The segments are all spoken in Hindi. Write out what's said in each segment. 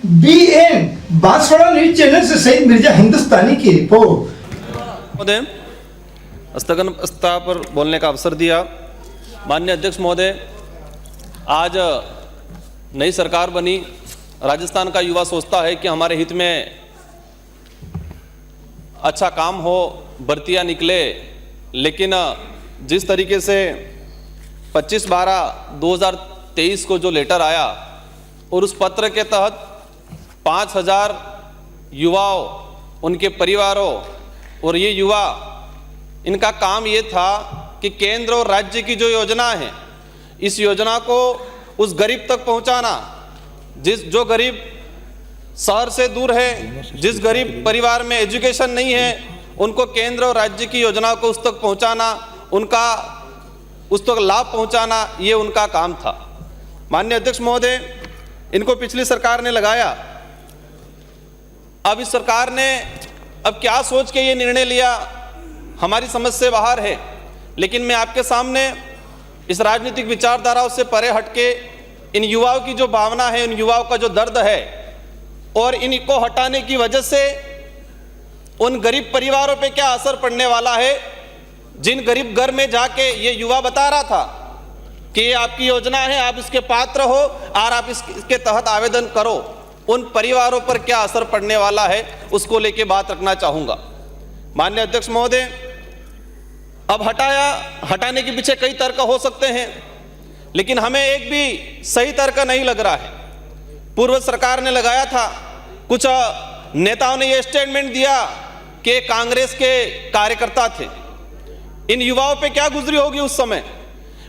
BN बांसवाड़ा न्यूज चैनल से सईद मिर्जा हिंदुस्तानी की रिपोर्ट। महोदय, स्थगन प्रस्ताव पर बोलने का अवसर दिया। माननीय अध्यक्ष महोदय, आज नई सरकार बनी, राजस्थान का युवा सोचता है कि हमारे हित में अच्छा काम हो, भर्तियां निकले, लेकिन जिस तरीके से 25/12/2023 को जो लेटर आया और उस पत्र के तहत 5000 युवाओं, उनके परिवारों और ये युवा, इनका काम ये था कि केंद्र और राज्य की जो योजना है, इस योजना को उस गरीब तक पहुंचाना, जो गरीब शहर से दूर है, जिस गरीब परिवार में एजुकेशन नहीं है, उनको केंद्र और राज्य की योजनाओं को उस तक पहुंचाना, उनका उस तक लाभ पहुंचाना, ये उनका काम था। माननीय अध्यक्ष महोदय, इनको पिछली सरकार ने लगाया। अब इस सरकार ने अब क्या सोच के ये निर्णय लिया, हमारी समझ से बाहर है, लेकिन मैं आपके सामने इस राजनीतिक विचारधाराओं से परे हटके इन युवाओं की जो भावना है, इन युवाओं का जो दर्द है और इनको हटाने की वजह से उन गरीब परिवारों पे क्या असर पड़ने वाला है, जिन गरीब घर में जाके ये युवा बता रहा था कि ये आपकी योजना है, आप इसके पात्र हो और आप इसके तहत आवेदन करो, उन परिवारों पर क्या असर पड़ने वाला है, उसको लेके बात रखना चाहूँगा। माननीय अध्यक्ष महोदय, अब हटाने के पीछे कई तर्क हो सकते हैं, लेकिन हमें एक भी सही तर्क नहीं लग रहा है। पूर्व सरकार ने लगाया था, कुछ नेताओं ने यह स्टेटमेंट दिया कि कांग्रेस के कार्यकर्ता थे। इन युवाओं पे क्या गुजरी होगी उस समय?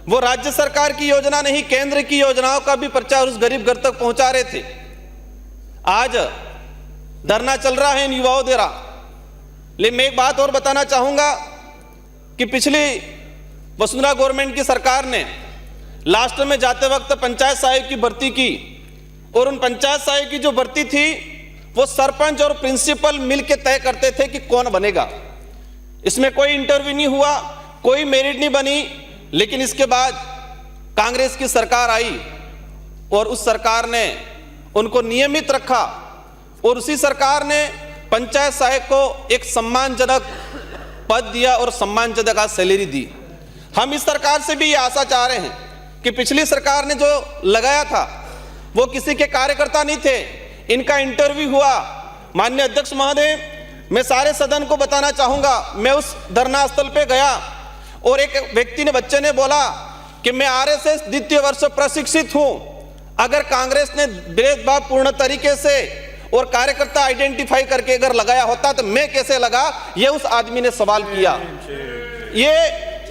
वो राज्य सरकार की योजना नहीं, केंद्र की योजनाओं का भी प्रचार उस गरीब घर तक पहुंचा रहे थे। आज धरना चल रहा है इन युवाओं द्वारा। लेकिन मैं एक बात और बताना चाहूंगा कि पिछली वसुंधरा गवर्नमेंट की सरकार ने लास्ट में जाते वक्त पंचायत सहायक की भर्ती की, और उन पंचायत सहायक की जो भर्ती थी वो सरपंच और प्रिंसिपल मिलकर तय करते थे कि कौन बनेगा। इसमें कोई इंटरव्यू नहीं हुआ, कोई मेरिट नहीं बनी। लेकिन इसके बाद कांग्रेस की सरकार आई और उस सरकार ने उनको नियमित रखा और उसी सरकार ने पंचायत सहायक को एक सम्मानजनक पद दिया और सम्मानजनक सैलरी दी। हम इस सरकार से भी ये आशा चाह रहे हैं कि पिछली सरकार ने जो लगाया था वो किसी के कार्यकर्ता नहीं थे, इनका इंटरव्यू हुआ। माननीय अध्यक्ष महोदय, मैं सारे सदन को बताना चाहूंगा, मैं उस धरना स्थल पे गया और एक व्यक्ति ने, बच्चे ने बोला कि मैं आरएसएस द्वितीय वर्ष प्रशिक्षित हूं। अगर कांग्रेस ने भेदभाव पूर्ण तरीके से और कार्यकर्ता आइडेंटिफाई करके अगर लगाया होता तो मैं कैसे लगा, ये उस आदमी ने सवाल किया। ये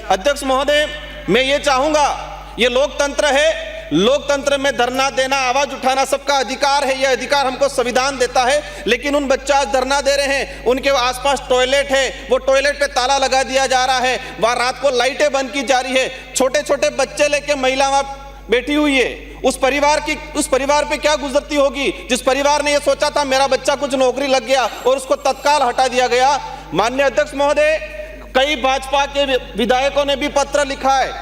अध्यक्ष महोदय, मैं ये चाहूंगा, ये लोकतंत्र है, लोकतंत्र में धरना देना, आवाज उठाना सबका अधिकार है, यह अधिकार हमको संविधान देता है। लेकिन उन बच्चे आज धरना दे रहे हैं, उनके आसपास टॉयलेट है, वो टॉयलेट पे ताला लगा दिया जा रहा है, वहां रात को लाइटें बंद की जा रही है, छोटे छोटे बच्चे लेके महिला वहां बैठी हुई है। उस परिवार पे क्या गुजरती होगी जिस परिवार ने यह सोचा था मेरा बच्चा कुछ नौकरी लग गया और उसको तत्काल हटा दिया गया। माननीय अध्यक्ष महोदय, कई भाजपा के विधायकों ने भी पत्र लिखा है,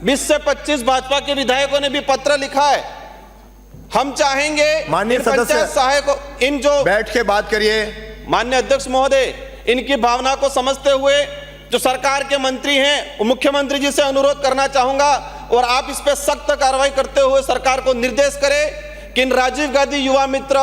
20 से 25 भाजपा के विधायकों ने भी पत्र लिखा है। हम चाहेंगे माननीय सदस्य सहायकों, इन जो बैठ के बात करिए। माननीय अध्यक्ष महोदय, इनकी भावना को समझते हुए जो सरकार के मंत्री हैं, मुख्यमंत्री जी से अनुरोध करना चाहूंगा और आप इस पे सख्त कार्रवाई करते हुए सरकार को निर्देश करें कि इन राजीव गांधी युवा मित्र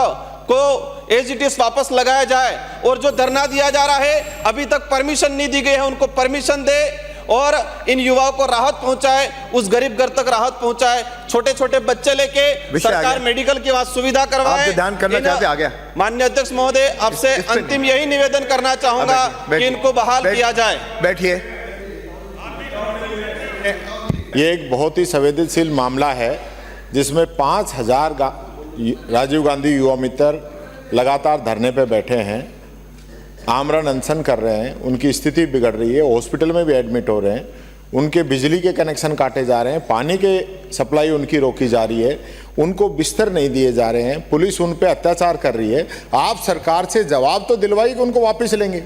को एज इट इज वापस लगाया जाए, और जो धरना दिया जा रहा है अभी तक परमिशन नहीं दी गई है, उनको परमिशन दे और इन युवाओं को राहत पहुंचाए, उस गरीब घर तक राहत पहुंचाए। छोटे छोटे बच्चे लेके सरकार मेडिकल की सुविधा करवाए। ध्यान करना चाहते आ गया। माननीय अध्यक्ष महोदय, आपसे अंतिम यही निवेदन करना चाहूंगा कि इनको बहाल किया जाए। बैठिए। ये एक बहुत ही संवेदनशील मामला है जिसमें 5000 राजीव गांधी युवा मित्र लगातार धरने पे बैठे हैं, आमरण अनशन कर रहे हैं, उनकी स्थिति बिगड़ रही है, हॉस्पिटल में भी एडमिट हो रहे हैं, उनके बिजली के कनेक्शन काटे जा रहे हैं, पानी के सप्लाई उनकी रोकी जा रही है, उनको बिस्तर नहीं दिए जा रहे हैं, पुलिस उन पे अत्याचार कर रही है। आप सरकार से जवाब तो दिलवाइए कि उनको वापस लेंगे,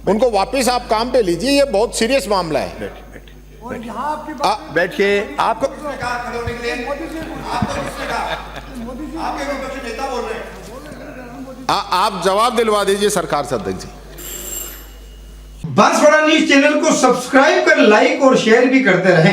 उनको वापस आप काम पे लीजिए, ये बहुत सीरियस मामला है। बैठिए। आपको मोदी जी, आपके नेता बोल रहे हैं। आप जवाब दिलवा दीजिए सरकार से अध्यक्ष जी। बांसवाड़ा न्यूज चैनल को सब्सक्राइब कर लाइक और शेयर भी करते रहें।